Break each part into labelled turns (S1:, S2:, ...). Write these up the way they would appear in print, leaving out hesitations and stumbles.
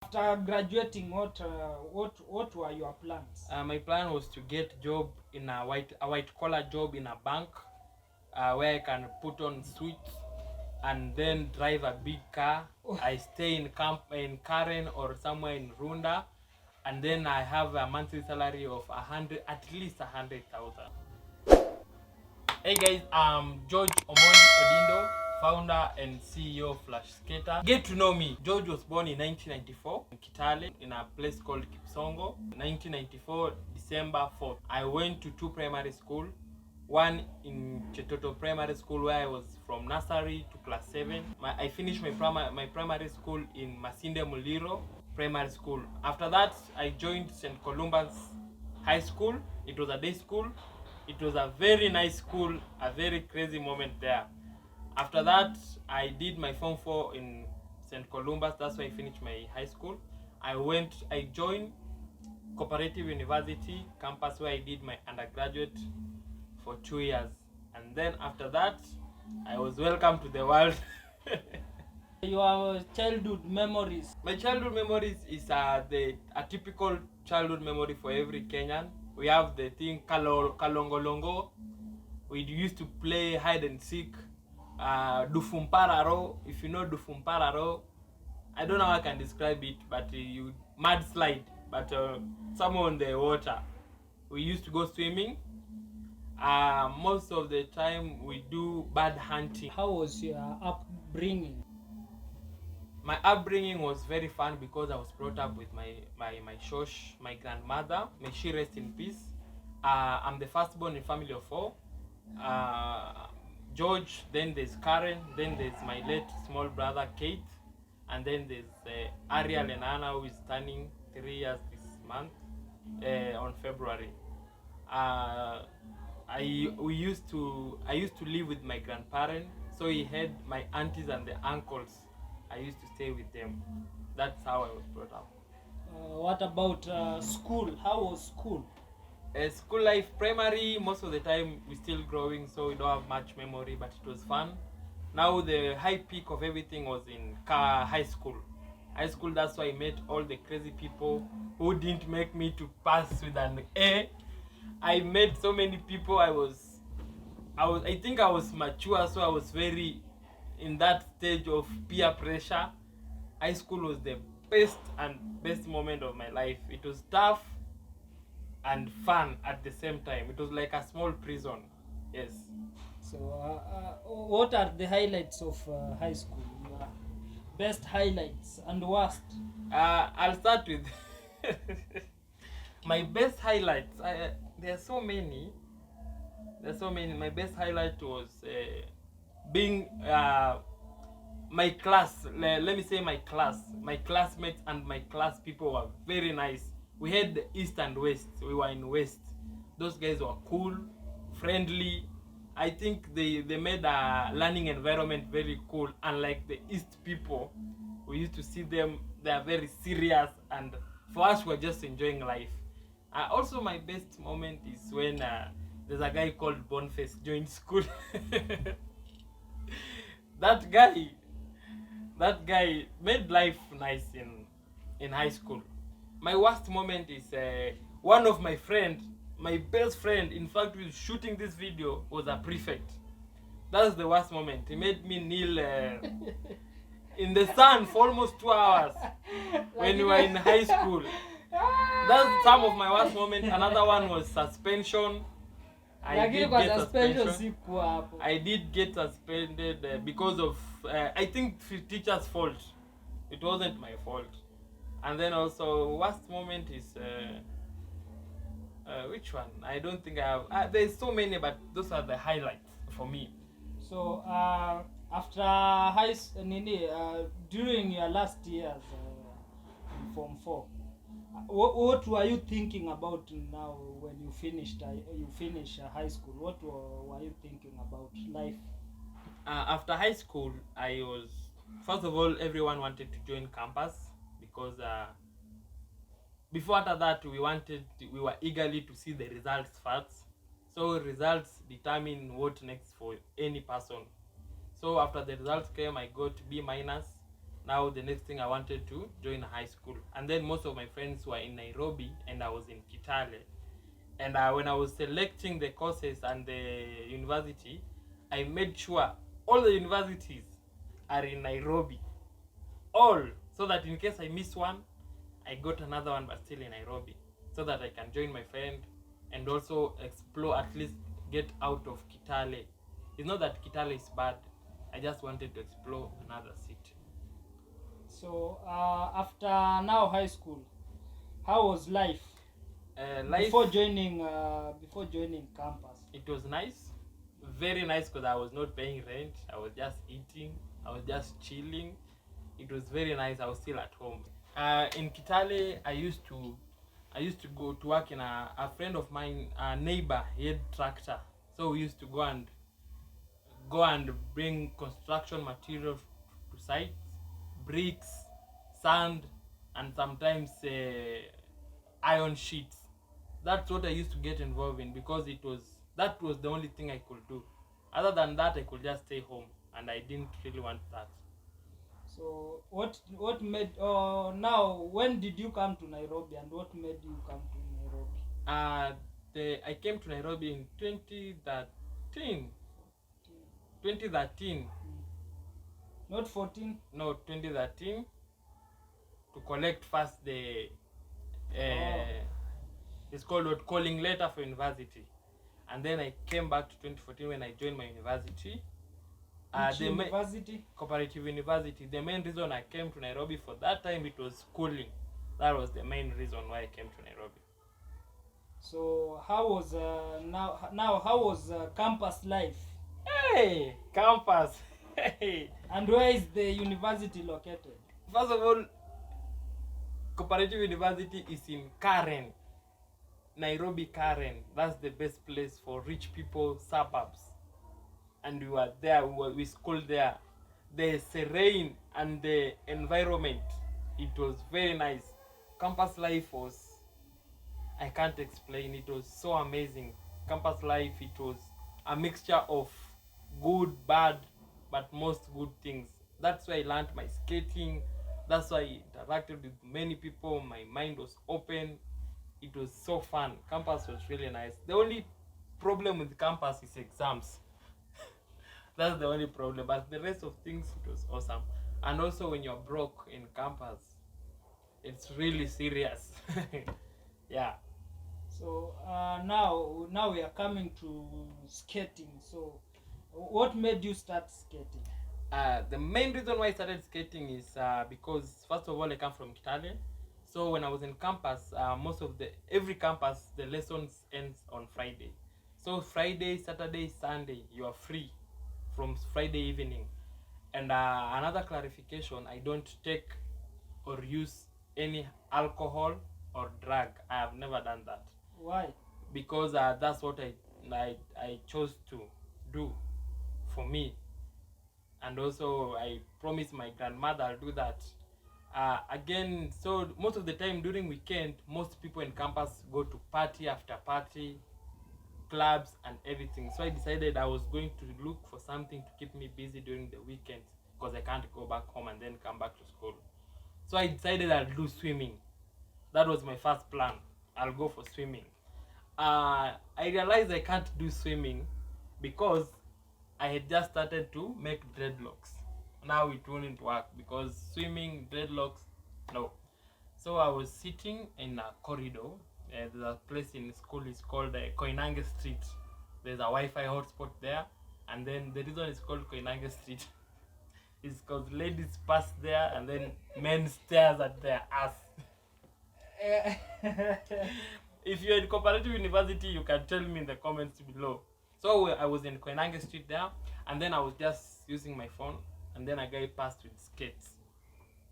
S1: After graduating, what were your plans?
S2: My plan was to get job in a white collar job in a bank, where I can put on suits and then drive a big car. I stay in Karen or somewhere in Runda, and then I have a monthly salary of at least 100,000. Hey guys, I'm George Omondi Odindo, founder and CEO of Flashskaters. Get to know me. George was born in 1994 in Kitale, in a place called Kipsongo. 1994, December 4th. I went to two primary school. One in Chetoto Primary School, where I was from nursery to class 7. I finished my primary school in Masinde Muliro Primary School. After that, I joined St. Columba's High School. It was a day school. It was a very nice school, a very crazy moment there. After that, I did my Form 4 in St. Columba's. That's where I finished my high school. I joined Cooperative University campus, where I did my undergraduate for 2 years. And then after that, I was welcomed to the world.
S1: Your childhood memories.
S2: My childhood memories is a typical childhood memory for every Kenyan. We have the thing Kalongolongo. We used to play hide and seek. Dufumpararo. If you know Dufumpararo, I don't know how I can describe it, but you mudslide, but somewhere on the water. We used to go swimming. Most of the time we do bird hunting.
S1: How was your upbringing?
S2: My upbringing was very fun because I was brought up with my shosh, my grandmother. May she rest in peace. I'm the firstborn in a family of 4. George, then there's Karen, then there's my late small brother Kate, and then there's Ariel and Anna, who is turning 3 years this month, on February. I used to live with my grandparents, so he had my aunties and the uncles. I used to stay with them. That's how I was brought up.
S1: What about school? How was school?
S2: School life, primary, most of the time we're still growing, so we don't have much memory, but it was fun. Now the high peak of everything was in high school. High school, that's why I met all the crazy people who didn't make me to pass with an A. I met so many people. I think I was mature, so I was very in that stage of peer pressure. High school was the best moment of my life. It was tough and fun at the same time. It was like a small prison. Yes.
S1: So what are the highlights of high school? Your best highlights and worst?
S2: I'll start with my best highlights. There are so many. My best highlight was being my class. Let me say my classmates and my class people were very nice. We had the East and West. We were in West. Those guys were cool, friendly. I think they made a learning environment very cool. Unlike the East people, we used to see them, they are very serious, and for us we're just enjoying life. Also, my best moment is when there's a guy called Boniface joined school. that guy made life nice in high school. My worst moment is one of my best friend, in fact, who is shooting this video, was a prefect. That's the worst moment. He made me kneel in the sun for almost 2 hours when we were in high school. That's some of my worst moments. Another one was suspension. I did get suspended because of I think teacher's fault. It wasn't my fault. And then also worst moment is which one? I don't think I have. There's so many, but those are the highlights for me.
S1: So after during your last years in Form 4, what were you thinking about now when you finish high school? What were you thinking about life?
S2: After high school, I was, first of all, everyone wanted to join campus because before after that we were eagerly to see the results first. So results determine what next for any person. So after the results came, I got B minus. Now the next thing I wanted to join high school, and then most of my friends were in Nairobi and I was in Kitale. And when I was selecting the courses and the university, I made sure all the universities are in Nairobi, all, so that in case I miss one, I got another one but still in Nairobi, so that I can join my friend and also explore, at least get out of Kitale. It's not that Kitale is bad, I just wanted to explore another city.
S1: So after now high school, how was life
S2: Life,
S1: before joining campus?
S2: it was nice, very nice, because I was not paying rent, I was just eating, I was just chilling. It was very nice. I was still at home. In Kitale, I used to go to work in a friend of mine, a neighbor. He had tractor, so we used to go and bring construction materials to sites, bricks, sand, and sometimes iron sheets. That's what I used to get involved in, because that was the only thing I could do. Other than that, I could just stay home, and I didn't really want that.
S1: So what made now when did you come to Nairobi, and what made you come to Nairobi?
S2: I came to Nairobi in 2013. 2013.
S1: Not 14?
S2: No, 2013, to collect first the it's called what, calling letter for university, and then I came back to 2014 when I joined my university.
S1: Which university?
S2: Cooperative University. The main reason I came to Nairobi for that time, it was schooling. That was the main reason why I came to Nairobi.
S1: So how was how was campus life?
S2: Hey, campus. Hey.
S1: And where is the university located?
S2: First of all, Cooperative University is in Karen, Nairobi, Karen. That's the best place for rich people, suburbs. And we were there, we schooled there. The terrain and the environment, it was very nice. Campus life was, I can't explain, it was so amazing. Campus life, it was a mixture of good, bad, but most good things. That's why I learned my skating. That's why I interacted with many people. My mind was open. It was so fun. Campus was really nice. The only problem with campus is exams. That's the only problem, but the rest of things, it was awesome. And also, when you're broke in campus, it's really serious. Yeah.
S1: So now we are coming to skating. So what made you start skating?
S2: The main reason why I started skating is because, first of all, I come from Kitale. So when I was in campus, every campus, the lessons ends on Friday. So Friday, Saturday, Sunday, you are free from Friday evening. And another clarification, I don't take or use any alcohol or drug. I have never done that.
S1: Why?
S2: Because that's what I chose to do for me. And also I promised my grandmother I'll do that. Again, so most of the time during weekend, most people in campus go to party after party, clubs and everything. So I decided I was going to look for something to keep me busy during the weekends, because I can't go back home and then come back to school. So I decided I'll do swimming. That was my first plan. I'll go for swimming. I realized I can't do swimming because I had just started to make dreadlocks. Now it wouldn't work because swimming, dreadlocks, no. So I was sitting in a corridor. There's a place in school, is called Koinange Street. There's a Wi-Fi hotspot there, and then the reason it's called Koinange Street is because ladies pass there and then men stares at their ass. If you're in Cooperative University, you can tell me in the comments below. So I was in Koinange Street there, and then I was just using my phone, and then a guy passed with skates.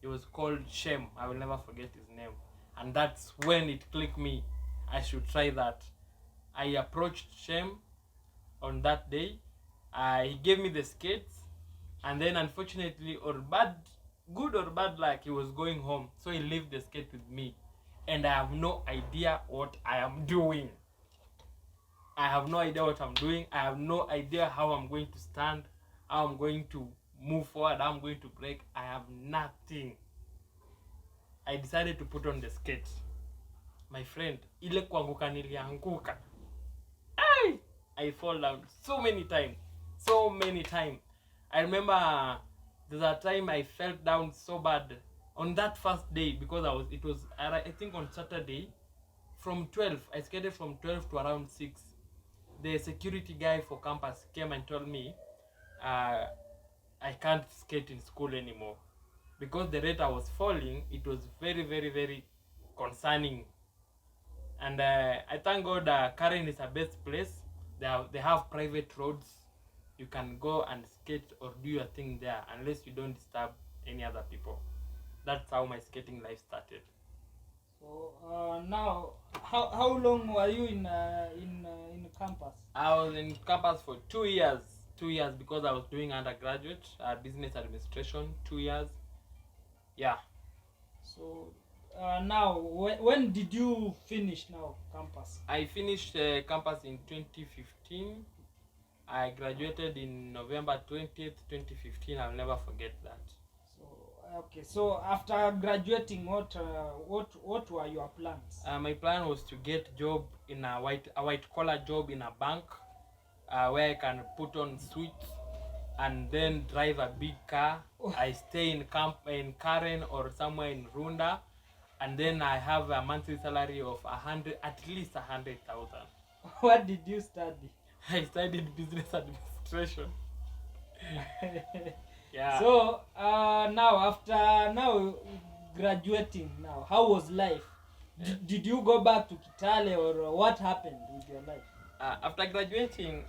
S2: It was called Shem. I will never forget his name. And that's when it clicked me, I should try that. I approached Shem on that day. He gave me the skates, and then unfortunately, good or bad luck, he was going home. So he left the skate with me. And I have no idea what I am doing. I have no idea what I'm doing. I have no idea how I'm going to stand, how I'm going to move forward, I'm going to break. I have nothing. I decided to put on the skate. My friend, ile kuanguka nilianguka. I fall down so many times. I remember there's a time I fell down so bad on that first day because it was I think on Saturday from 12. I skated from 12 to around 6. The security guy for campus came and told me I can't skate in school anymore because the rate I was falling. It was very, very, very concerning. And I thank God Karen is a best place. They have private roads. You can go and skate or do your thing there unless you don't disturb any other people. That's how my skating life started.
S1: So now, how long were you in campus?
S2: I was in campus for 2 years. 2 years because I was doing undergraduate business administration. 2 years. Yeah.
S1: So now, when did you finish now campus?
S2: I finished campus in 2015. I graduated in November 20th, 2015. I'll never forget that.
S1: So okay. So after graduating, what were your plans?
S2: My plan was to get job in a white collar job in a bank, where I can put on suits and then drive a big car. I stay in Karen or somewhere in Runda, and then I have a monthly salary of at least 100,000.
S1: What did you study?
S2: I studied business administration. Yeah.
S1: So now after graduating, now how was life? Did you go back to Kitale, or what happened with your life?
S2: After graduating,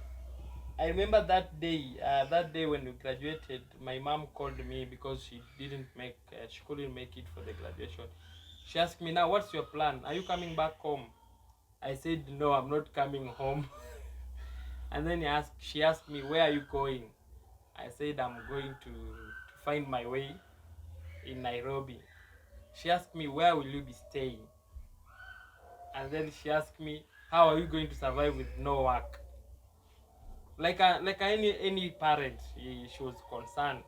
S2: I remember that day when we graduated, my mom called me because she couldn't make it for the graduation. She asked me, now what's your plan? Are you coming back home? I said, no, I'm not coming home. And then she asked me, where are you going? I said, I'm going to find my way in Nairobi. She asked me, where will you be staying? And then she asked me, how are you going to survive with no work? Like any parent, she was concerned.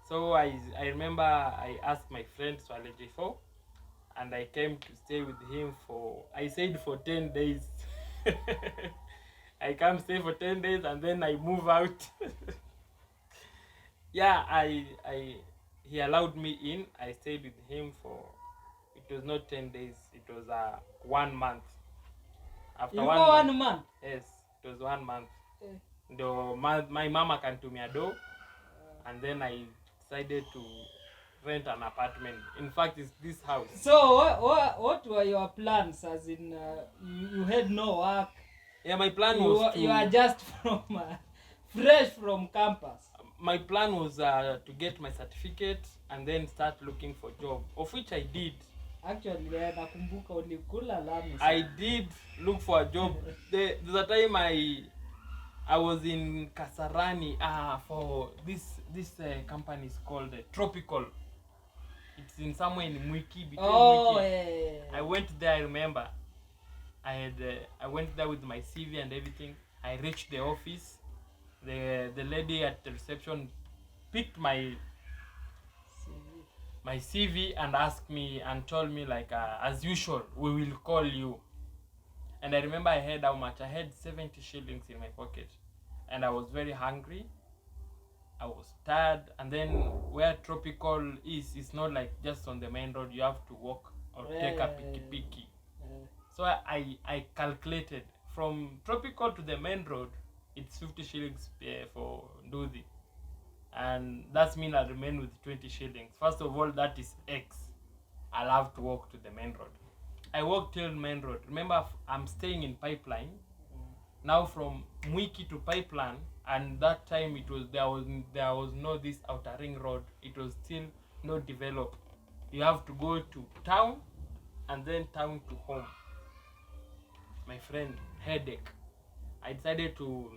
S2: So I remember I asked my friend Swale J4, and I came to stay with him for 10 days. I come stay for 10 days and then I move out. Yeah, he allowed me in. I stayed with him for, it was not 10 days, it was 1 month. After
S1: you 1 month?
S2: Yes, it was 1 month. My mama came to me a door, and then I decided to rent an apartment. In fact, it's this house.
S1: So what were your plans? As in, you had no work.
S2: Yeah, my plan was
S1: you are just fresh from campus.
S2: My plan was to get my certificate and then start looking for job, of which I did.
S1: Actually, nakumbuka ulikula lami.
S2: I did look for a job. There's a time I was in Kasarani for this company is called Tropical. It's in somewhere in Mwiki, between Mwiki.
S1: Yeah.
S2: I went there. I remember I went there with my CV and everything. I reached the office. The lady at the reception picked my CV and asked me and told me, like, as usual, we will call you. And I remember I had how much? I had 70 shillings in my pocket, and I was very hungry. I was tired, and then where Tropical is, it's not like just on the main road. You have to walk or take a piki. So I calculated from Tropical to the main road, it's 50 shillings for Nduthi. And that's mean I remain with 20 shillings. First of all, that is X. I'll have to walk to the main road. I walked till main road. Remember, I'm staying in Pipeline. Now from Mwiki to Pipeline, and that time there was no this outer ring road. It was still not developed. You have to go to town and then town to home. My friend, headache. I decided to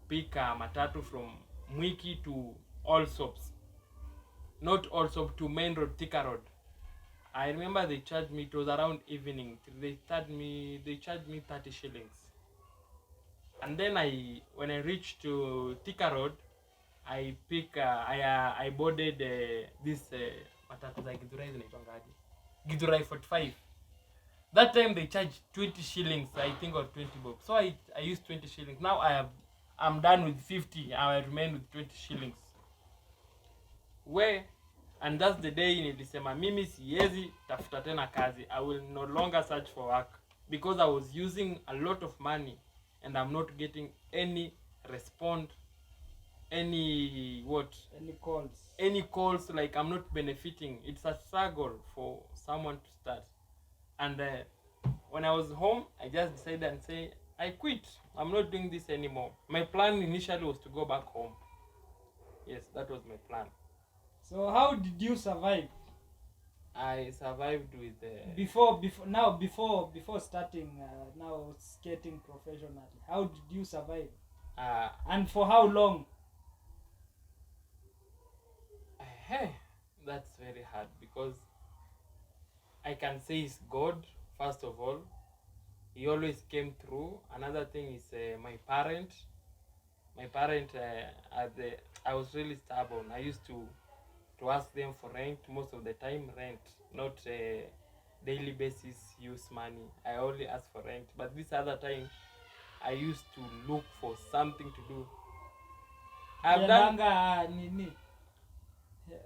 S2: pick a matatu from Mwiki to Allsops. Not Allsops, to main road, Thika Road. I remember they charged me, it was around evening. They charged me 30 shillings. And then when I reached to Thika Road, I pick I boarded this matatu za Githurai zinaitwangaje? Githurai 45. That time they charged 20 shillings, I think, or 20 bob. So I used 20 shillings. Now I'm done with 50. I remain with 20 shillings. Where? And that's the day nilisema mimi siwezi tafuta tena kazi. I will no longer search for work because I was using a lot of money and I'm not getting any response, any calls. Like I'm not benefiting. It's a struggle for someone to start. And when I was home, I just decided and say I quit. I'm not doing this anymore. My plan initially was to go back home. Yes, that was my plan.
S1: So how did you survive?
S2: I survived with
S1: before starting now skating professionally. How did you survive? And for how long?
S2: Hey, that's very hard because I can say it's God. First of all, He always came through. Another thing is my parent. I was really stubborn. I used to ask them for rent most of the time. Rent, not daily basis use money. I only ask for rent. But this other time, I used to look for something to do. I've done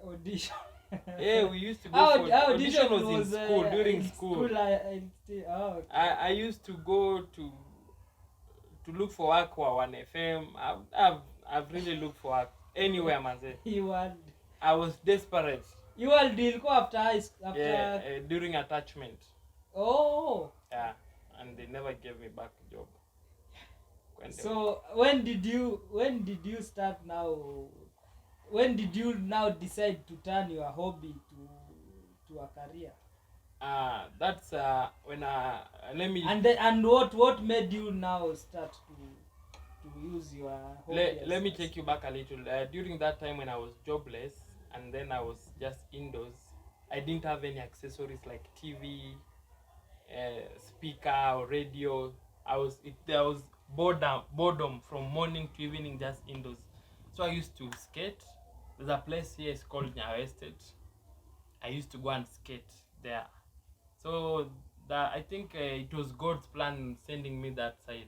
S1: audition.
S2: Yeah, we used to go for audition was in school during school.
S1: Okay.
S2: I used to go to look for work for 1FM. I've really looked for work anywhere, man. I was desperate.
S1: You all deal after
S2: during attachment.
S1: Oh.
S2: Yeah, and they never gave me back job.
S1: So when did you start now? When did you now decide to turn your hobby to a career?
S2: That's when let me.
S1: And what made you now start to use your hobby?
S2: Let me take you back a little. During that time when I was jobless and then I was just indoors, I didn't have any accessories like TV, speaker or radio. There was boredom from morning to evening, just indoors. So I used to skate. There's a place here, it's called Nyayo Estate. I used to go and skate there. So I think it was God's plan sending me that side.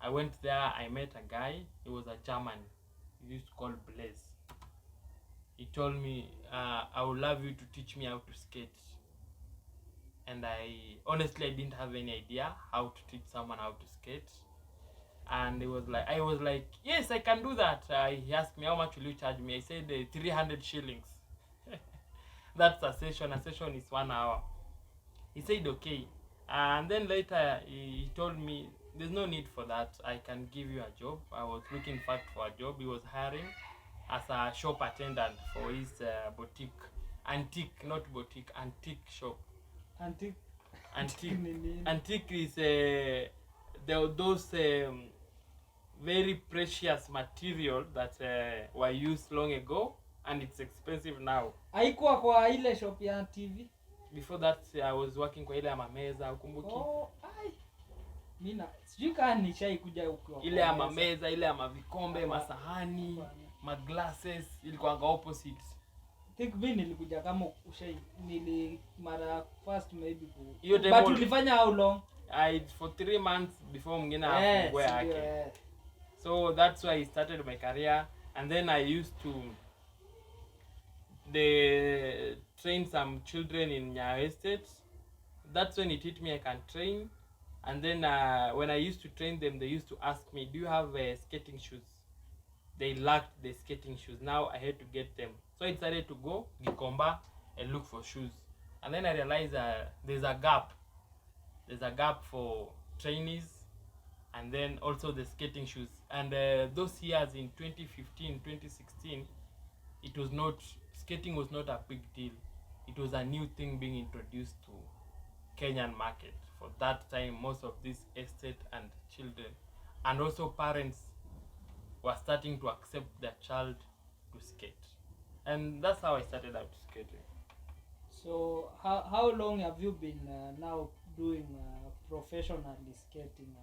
S2: I went there, I met a guy. He was a German. He used to call Blaze. He told me, I would love you to teach me how to skate. And I didn't have any idea how to teach someone how to skate. And I was like, yes, I can do that. He asked me, how much will you charge me? I said 300 shillings. That's a session. A session is 1 hour. He said, okay. And then later he told me, there's no need for that. I can give you a job. I was looking for a job. He was hiring as a shop attendant for his boutique. Antique, not boutique, antique shop.
S1: Antique
S2: is those very precious material that were used long ago and it's expensive now.
S1: Haikuwa kwa ile shop ya TV.
S2: Before that I was working kwa ile ya mameza, ukumbuki?
S1: Oh, mina sijui kama nishai kuja huko.
S2: Ile ya mameza, ile ya mavikombe, masahani, maglasses, ilikuwa opposite.
S1: Think mimi nilikuja kama mara first maybe
S2: but
S1: ulifanya how long?
S2: For 3 months before mwingine afungue yake. So that's why I started my career, and then I used to train some children in Nyayo Estate. That's when it hit me I can train. And then when I used to train them, they used to ask me, do you have skating shoes? They lacked the skating shoes. Now I had to get them. So I decided to go Gikomba and look for shoes. And then I realized there's a gap. There's a gap for trainees and then also the skating shoes. And those years in 2015, 2016, skating was not a big deal. It was a new thing being introduced to Kenyan market. For that time, most of these estate and children and also parents were starting to accept their child to skate. And that's how I started out skating.
S1: So how long have you been now doing professionally skating?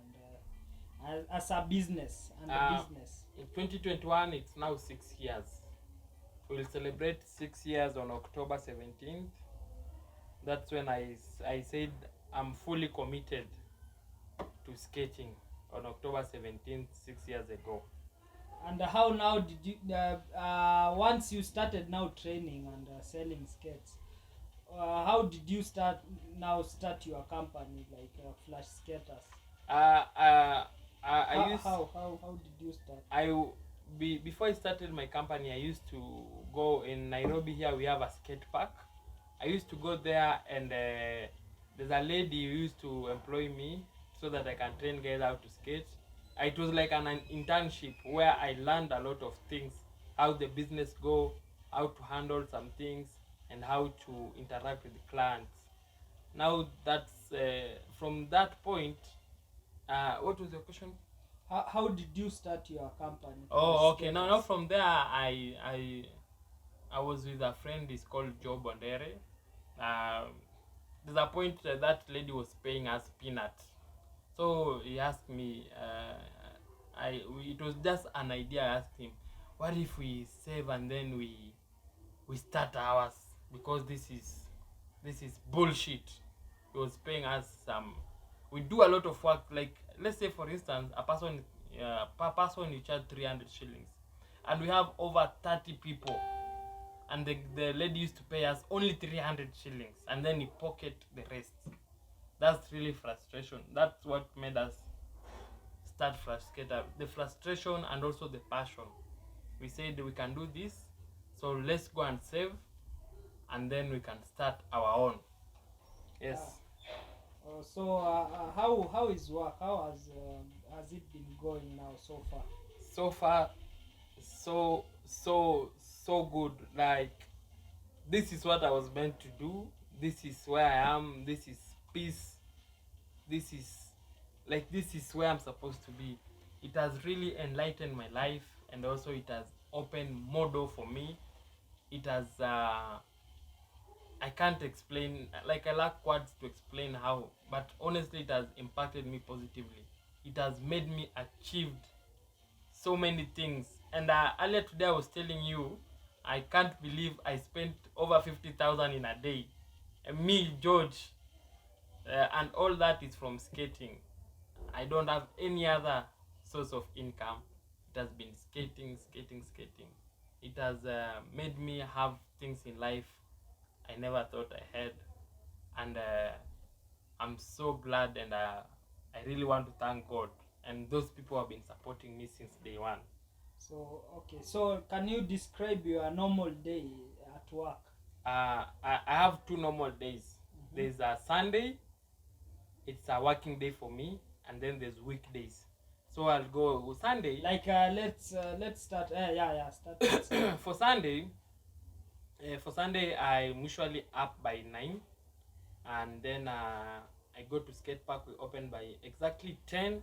S1: as a business and a
S2: Uh,
S1: business?
S2: in 2021, it's now 6 years. We'll celebrate 6 years on October 17th. That's when I said I'm fully committed to skating on October 17th, 6 years ago.
S1: And how now did you once you started now training and selling skates, how did you start your company like Flash Skaters?
S2: Uh, uh, I
S1: How
S2: used
S1: how did you start?
S2: before I started my company, I used to go in Nairobi. Here we have a skate park. I used to go there, and there's a lady who used to employ me so that I can train guys how to skate. It was like an internship where I learned a lot of things, how the business go, how to handle some things, and how to interact with the clients. Now that's from that point. What was your question?
S1: How did you start your company?
S2: Oh,
S1: Flash
S2: okay. Now
S1: Skaters?
S2: from there, I was with a friend. He's called Joe Bondere. There's a point that lady was paying us peanut, so he asked me. It was just an idea. I asked him, "What if we save and then we start ours? Because this is bullshit." He was paying us some. We do a lot of work. Like, let's say for instance, a person per person you charge 300 shillings, and we have over 30 people, and the lady used to pay us only 300 shillings, and then he pocket the rest. That's really frustration. That's what made us start Flashskater. The frustration and also the passion. We said we can do this, so let's go and save, and then we can start our own. Yes.
S1: So how is work? How has it been going now so far?
S2: So far, so good. Like, this is what I was meant to do. This is where I am. This is peace. This is where I'm supposed to be. It has really enlightened my life, and also it has opened more door for me. It has I can't explain, like, I lack words to explain how, but honestly it has impacted me positively. It has made me achieved so many things. And earlier today I was telling you, I can't believe I spent over 50,000 in a day. And me, George, and all that is from skating. I don't have any other source of income. It has been skating, skating, skating. It has made me have things in life I never thought I had, and I'm so glad, and I really want to thank God and those people who have been supporting me since day one.
S1: So okay, so can you describe your normal day at work?
S2: I have 2 normal days. There's a Sunday, it's a working day for me, and then there's weekdays. So I'll go Sunday.
S1: Like let's start. Start.
S2: for Sunday, for Sunday I'm usually up by 9, and then I go to skate park. We open by exactly 10.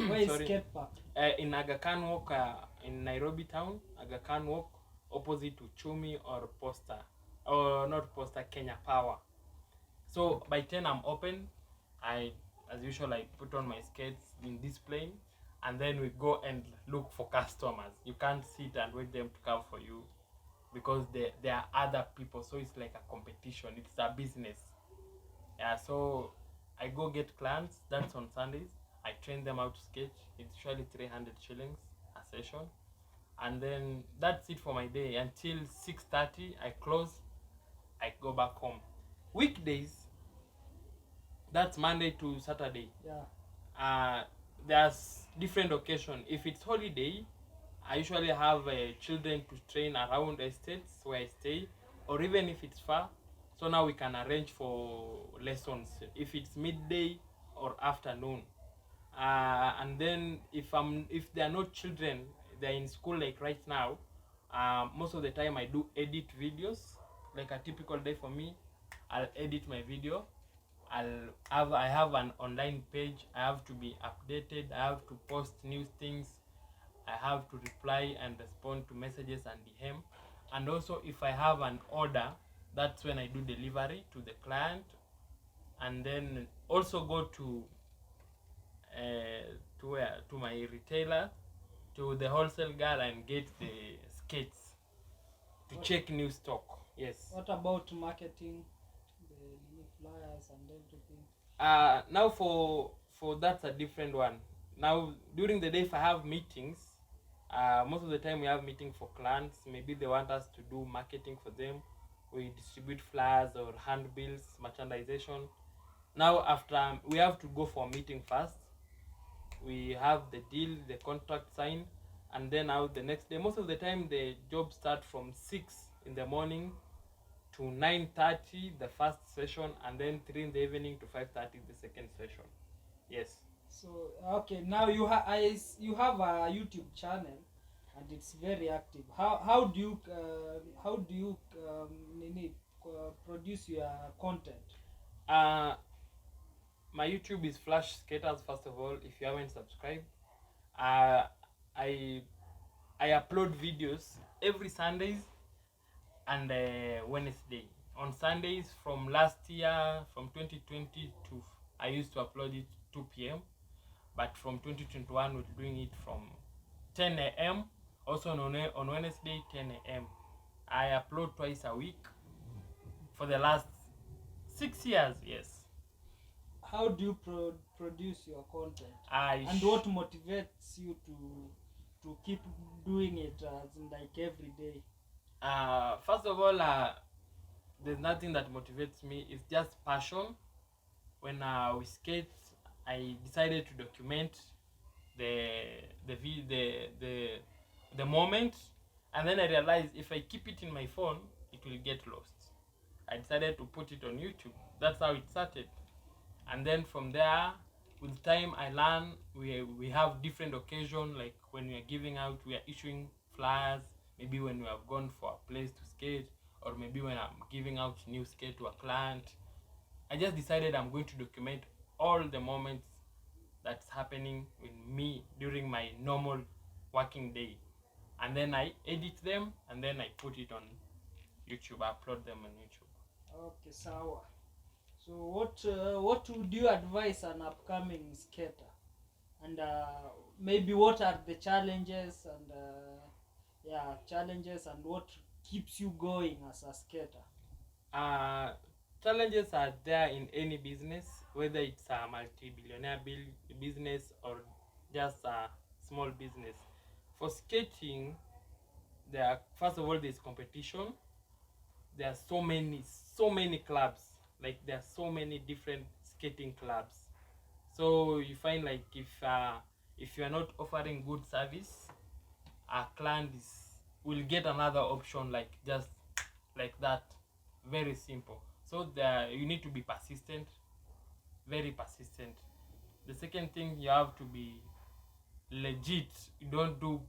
S1: Where is
S2: Sorry.
S1: skate park?
S2: In Aga Khan Walk, in Nairobi town. Aga Khan Walk, opposite to Chumi or Posta, or not Posta, Kenya Power. So by 10 I'm open. As usual, I put on my skates in display, and then we go and look for customers. You can't sit and wait them to come for you, because there are other people. So it's like a competition. It's a business. Yeah. So I go get clients. That's on Sundays. I train them how to skate. It's usually 300 shillings a session, and then that's it for my day until 6:30. I close. I go back home. Weekdays, that's Monday to Saturday.
S1: Yeah.
S2: There's different occasion. If it's holiday, I usually have children to train around estates where I stay, or even if it's far. So now we can arrange for lessons if it's midday or afternoon. And then if there are no children, they're in school, like right now. Most of the time I do edit videos. Like a typical day for me, I'll edit my video. I have an online page. I have to be updated. I have to post new things. I have to reply and respond to messages and DM. And also, if I have an order, that's when I do delivery to the client. And then also go to to where? To my retailer, to the wholesale girl, and get the skates to check new stock. Yes.
S1: What about marketing, the flyers and everything?
S2: Now for that's a different one. Now during the day, if I have meetings, most of the time we have meeting for clients. Maybe they want us to do marketing for them. We distribute flyers or handbills, merchandisation. Now after we have to go for a meeting first. We have the deal, the contract signed, and then out the next day. Most of the time the job start from 6 in the morning to 9:30 the first session, and then 3 in the evening to 5:30 the second session. Yes.
S1: So okay, now you have a YouTube channel, and it's very active. How do you produce your content?
S2: My YouTube is flashskaters. First of all, if you haven't subscribed, uh, I I upload videos every Sundays and Wednesday. On Sundays from last year, from 2020 to, I used to upload it 2 p.m. But from 2021 we're doing it from 10 a.m. Also on Wednesday 10 a.m. I upload twice a week for the last 6 years. Yes.
S1: How do you produce your content? And what motivates you to keep doing it as in like every day?
S2: First of all, there's nothing that motivates me. It's just passion. When we skate, I decided to document the moment, and then I realized if I keep it in my phone, it will get lost. I decided to put it on YouTube. That's how it started. And then from there, with time, I learn. We have different occasions, like when we are giving out, we are issuing flyers. Maybe when we have gone for a place to skate, or maybe when I'm giving out new skate to a client. I just decided I'm going to document all the moments that's happening with me during my normal working day, and then I edit them, and then I put it on YouTube. I upload them on YouTube.
S1: Okay, sawa. So what would you advise an upcoming skater, and maybe what are the challenges and challenges, and what keeps you going as a skater?
S2: Challenges are there in any business, whether it's a multi-billionaire business or just a small business. For skating, first of all, there's competition. There are so many clubs. Like there are so many different skating clubs. So you find like if you are not offering good service, a client will get another option, like just like that. Very simple. So you need to be persistent, very persistent. The second thing, you have to be legit. You don't do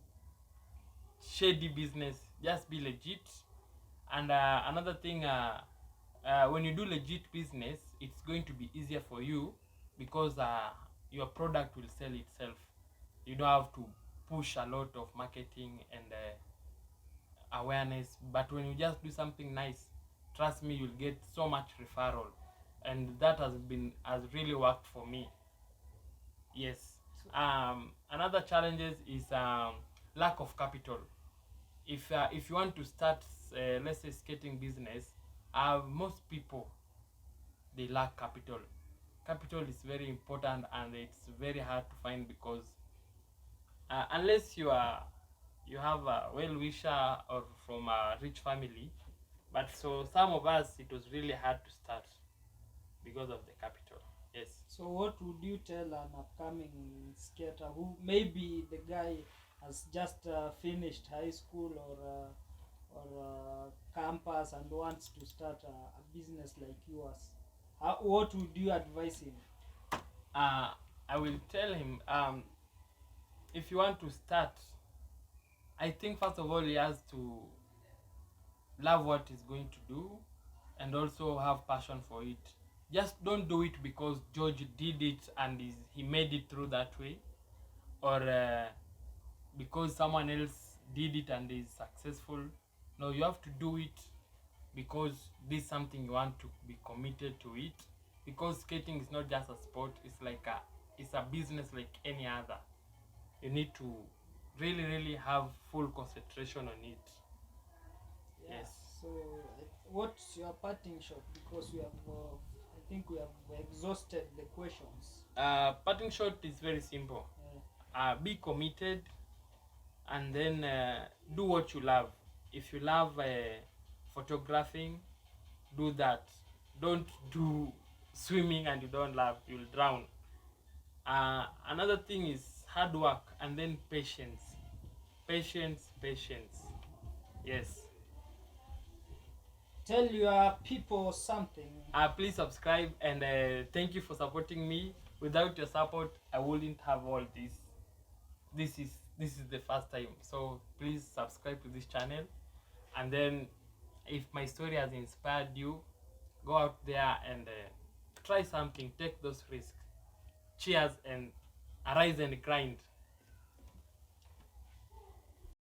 S2: shady business, just be legit. And another thing, when you do legit business, it's going to be easier for you, because your product will sell itself. You don't have to push a lot of marketing and awareness. But when you just do something nice, trust me, you'll get so much referral, and that has really worked for me. Yes. Another challenges is lack of capital. If you want to start, let's say, skating business, most people, they lack capital. Capital is very important, and it's very hard to find, because unless you have a well-wisher or from a rich family. But so some of us, it was really hard to start because of the capital. Yes.
S1: So what would you tell an upcoming skater who maybe the guy has just finished high school or campus and wants to start a business like yours? What would you advise him?
S2: I will tell him, if you want to start, I think first of all he has to love what he's going to do, and also have passion for it. Just don't do it because George did it and he made it through that way, or because someone else did it and is successful. No, you have to do it because this is something you want to be committed to it. Because skating is not just a sport; is a business like any other. You need to really have full concentration on it.
S1: Yeah.
S2: Yes.
S1: So, what's your parting shot? Because we have, I think we have exhausted the questions.
S2: Parting shot is very simple. Be committed, and then do what you love. If you love photographing, do that. Don't do swimming and you don't love, you'll drown. Another thing is hard work, and then patience. Patience. Yes.
S1: Tell your people something.
S2: Please subscribe, and thank you for supporting me. Without your support, I wouldn't have all this. This is the first time, so please subscribe to this channel. And then if my story has inspired you, go out there and try something, take those risks. Cheers, and arise and grind.